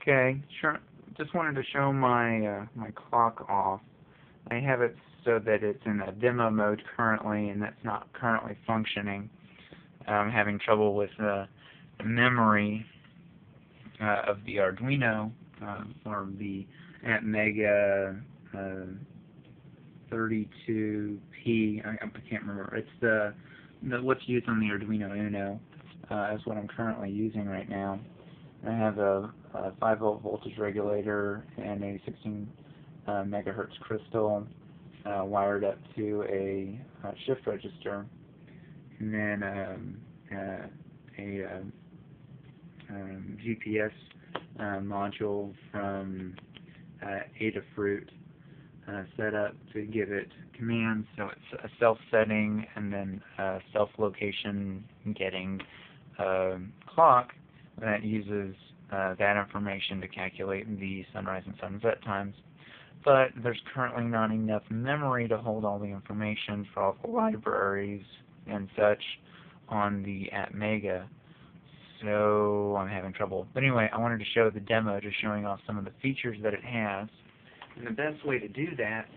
Okay, sure. Just wanted to show my my clock off. I have it so that it's in a demo mode currently, and that's not currently functioning. I'm having trouble with the memory of the Arduino or the Atmega 32P. I can't remember. It's the what's used on the Arduino Uno. Is what I'm currently using right now. I have a 5-volt voltage regulator and a 16 megahertz crystal wired up to a shift register, and then a GPS module from Adafruit set up to give it commands. So it's a self-setting and then self-location getting clock that uses that information to calculate the sunrise and sunset times. But there's currently not enough memory to hold all the information for all the libraries and such on the Atmega, so I'm having trouble. But anyway, I wanted to show the demo, just showing off some of the features that it has. And the best way to do that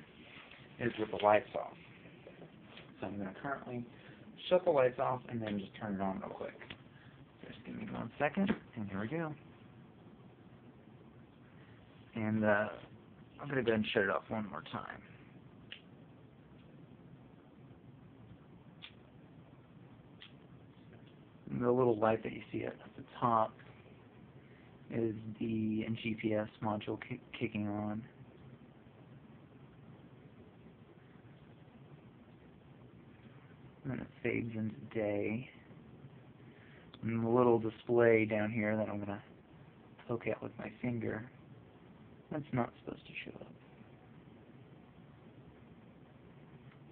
is with the lights off. So I'm going to currently shut the lights off and then just turn it on real quick. Just give me 1 second, and here we go. And I'm going to go ahead and shut it off one more time. And the little light that you see at the top is the GPS module kicking on. And then it fades into day. And the little display down here that I'm going to poke out with my finger, that's not supposed to show up.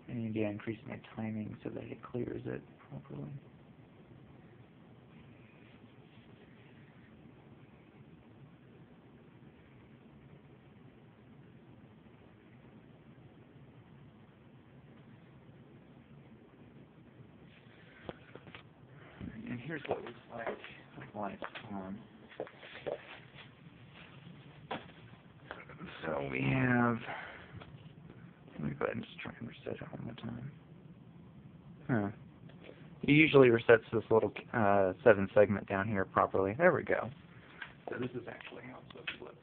And again, increase my timing so that it clears it properly. And here's what it looks like with lights on. So we have, let me go ahead and just try and reset it one more time. It usually resets this little 7 segment down here properly. There we go. So this is actually how it's supposed to look.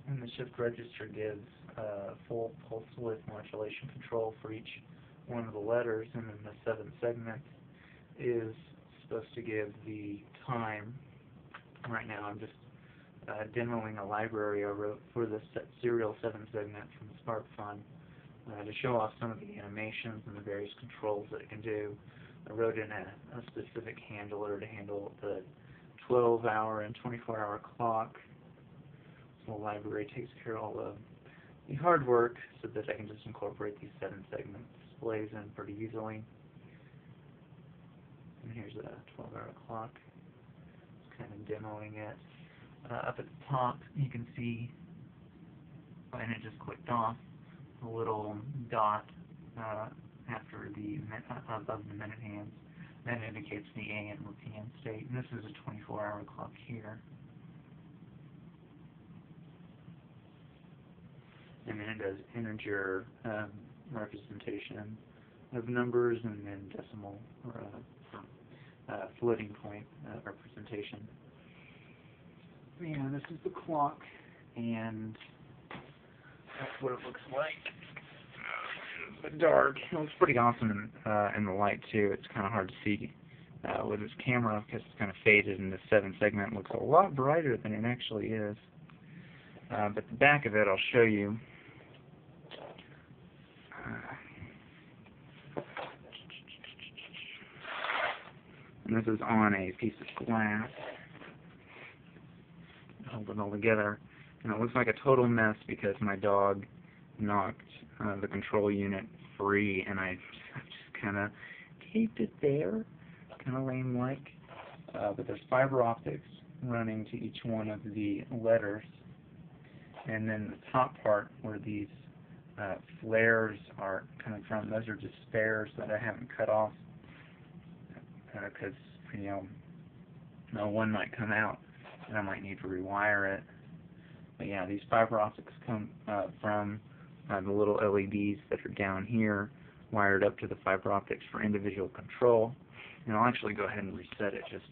And the shift register gives full pulse width modulation control for each one of the letters, and then the 7 segments is supposed to give the time. Right now I'm just demoing a library I wrote for the serial 7 segment from SparkFun to show off some of the animations and the various controls that it can do. I wrote in a specific handler to handle the 12-hour and 24-hour clock. The library takes care of all the hard work so that I can just incorporate these 7 segment displays in pretty easily. And here's a 12-hour clock. Just kind of demoing it. Up at the top, you can see, and it just clicked off, a little dot after the above the minute hands. That indicates the AM or PM state. And this is a 24-hour clock here. And then it does integer representation of numbers, and then decimal or floating point representation. Yeah, this is the clock, and that's what it looks like. It's dark. It looks pretty awesome in the light too. It's kind of hard to see with this camera because it's kind of faded, and the 7 segment looks a lot brighter than it actually is. But the back of it, I'll show you. And this is on a piece of glass. hold it all together. And it looks like a total mess because my dog knocked the control unit free, and I just kind of taped it there, kind of lame-like. But there's fiber optics running to each one of the letters, and then the top part where these flares are coming from, those are just spares that I haven't cut off because one might come out and I might need to rewire it. But yeah, these fiber optics come from the little LEDs that are down here, wired up to the fiber optics for individual control. And I'll actually go ahead and reset it just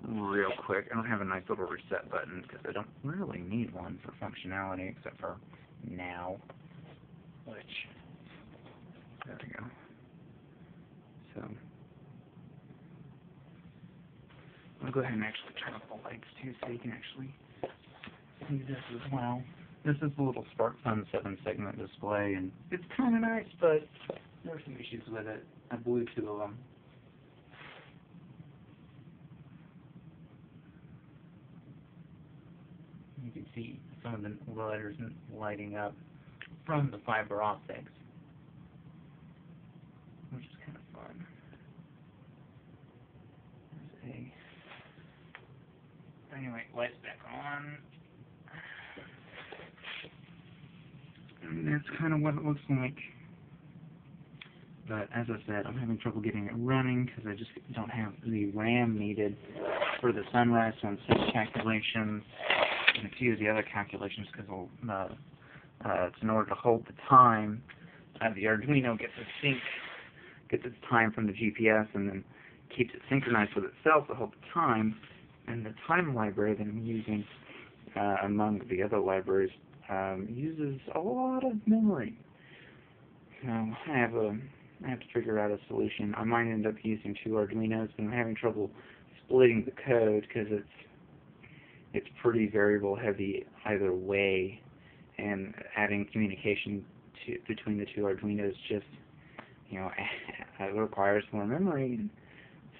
real quick. I don't have a nice little reset button because I don't really need one for functionality except for now, which, there we go. So, I'll go ahead and actually turn up the lights too so you can actually see this as well. This is the little SparkFun 7-segment display, and it's kind of nice, but there's some issues with it. I blew 2 of them. You can see some of the letters lighting up from the fiber optics, which is kind of fun. Anyway, lights back on. And that's kind of what it looks like. But as I said, I'm having trouble getting it running because I just don't have the RAM needed for the sunrise, sunset calculations, and a few of the other calculations because it's in order to hold the time. The Arduino gets its time from the GPS and then keeps it synchronized with itself to hold the time. And the time library that I'm using, among the other libraries, uses a lot of memory. So I have to figure out a solution. I might end up using 2 Arduinos, but I'm having trouble splitting the code because it's pretty variable heavy either way, and adding communication between the 2 Arduinos just it requires more memory.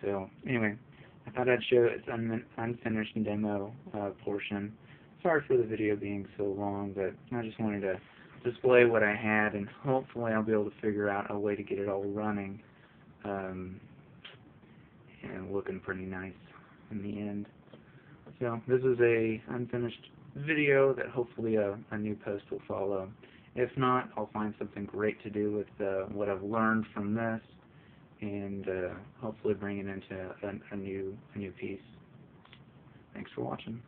So anyway, I thought I'd show its unfinished demo portion. Sorry for the video being so long, but I just wanted to display what I had, and hopefully I'll be able to figure out a way to get it all running and looking pretty nice in the end. So this is a unfinished video that hopefully a new post will follow. If not, I'll find something great to do with what I've learned from this, and hopefully bring it into a new piece. Thanks for watching.